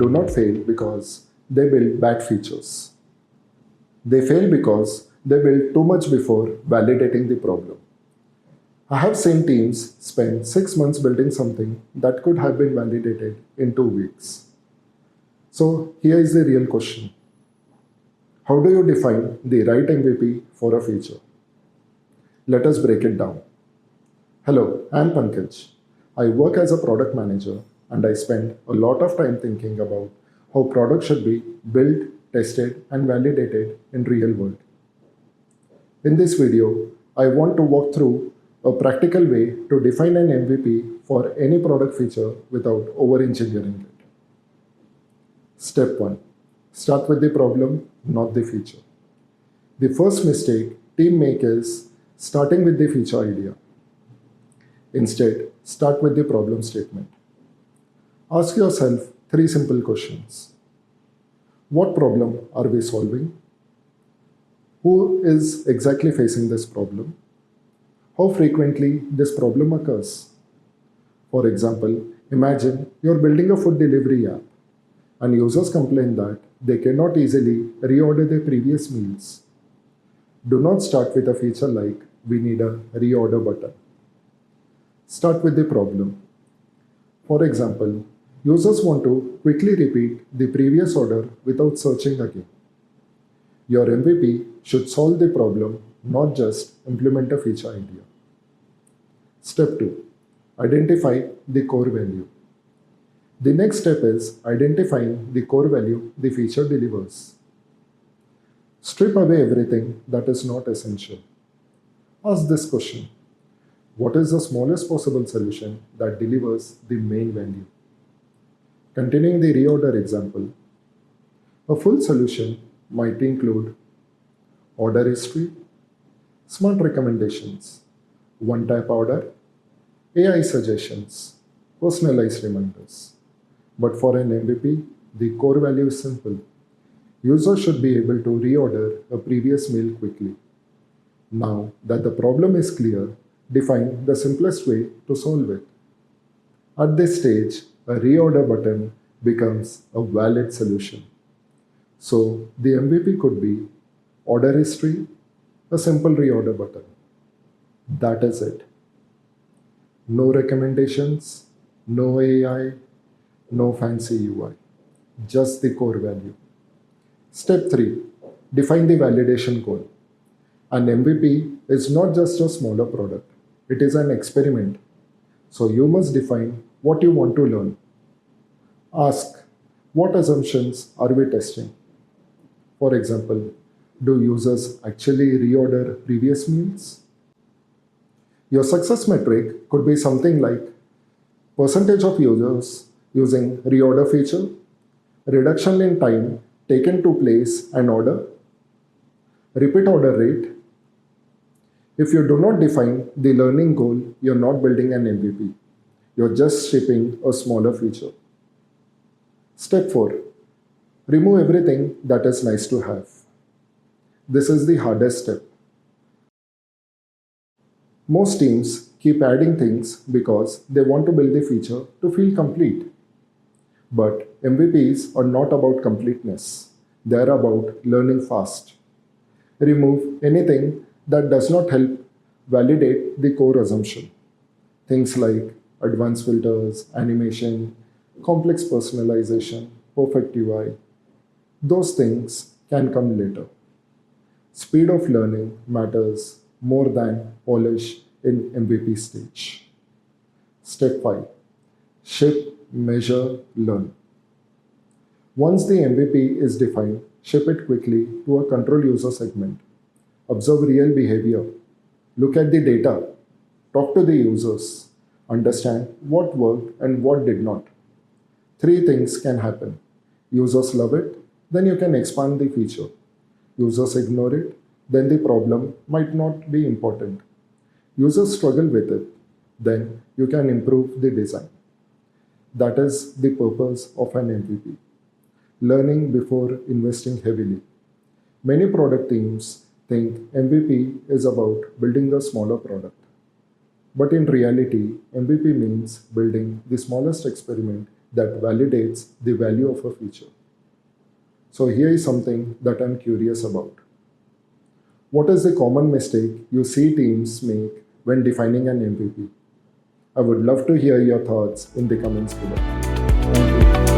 do not fail because they build bad features. They fail because they build too much before validating the problem. I have seen teams spend 6 months building something that could have been validated in 2 weeks. So here is the real question. How do you define the right MVP for a feature? Let us break it down. Hello, I'm Pankaj. I work as a product manager and I spend a lot of time thinking about how products should be built, tested, and validated in real world. In this video, I want to walk through a practical way to define an MVP for any product feature without over-engineering it. Step 1. Start with the problem, not the feature. The first mistake team make is starting with the feature idea. Instead, start with the problem statement. Ask yourself 3 simple questions. What problem are we solving? Who is exactly facing this problem? How frequently this problem occurs? For example, imagine you're building a food delivery app and users complain that they cannot easily reorder their previous meals. Do not start with a feature like we need a reorder button. Start with the problem. For example, users want to quickly repeat the previous order without searching again. Your MVP should solve the problem, not just implement a feature idea. Step 2. Identify the core value. The next step is identifying the core value the feature delivers. Strip away everything that is not essential. Ask this question. What is the smallest possible solution that delivers the main value? Continuing the reorder example, a full solution might include order history, smart recommendations, one-type order, AI suggestions, personalized reminders. But for an MVP, the core value is simple. Users should be able to reorder a previous meal quickly. Now that the problem is clear, define the simplest way to solve it. At this stage, a reorder button becomes a valid solution. So the MVP could be order history, a simple reorder button. That is it. No recommendations, no AI, no fancy UI, just the core value. Step 3. Define the validation goal. An MVP is not just a smaller product, it is an experiment. So you must define what you want to learn. Ask, what assumptions are we testing? For example, do users actually reorder previous meals? Your success metric could be something like percentage of users using reorder feature, reduction in time taken to place an order, repeat order rate. If you do not define the learning goal, you're not building an MVP. You're just shipping a smaller feature. Step 4. Remove everything that is nice to have. This is the hardest step. Most teams keep adding things because they want to build the feature to feel complete. But MVPs are not about completeness. They are about learning fast. Remove anything that does not help validate the core assumption. Things like advanced filters, animation, complex personalization, perfect UI. Those things can come later. Speed of learning matters more than polish in MVP stage. Step 5. Ship, measure, learn. Once the MVP is defined, ship it quickly to a control user segment. Observe real behavior. Look at the data. Talk to the users. Understand what worked and what did not. 3 things can happen. Users love it, then you can expand the feature. Users ignore it, then the problem might not be important. Users struggle with it, then you can improve the design. That is the purpose of an MVP. Learning before investing heavily. Many product teams think MVP is about building a smaller product. But in reality, MVP means building the smallest experiment that validates the value of a feature. So here is something that I'm curious about. What is the common mistake you see teams make when defining an MVP? I would love to hear your thoughts in the comments below. Thank you.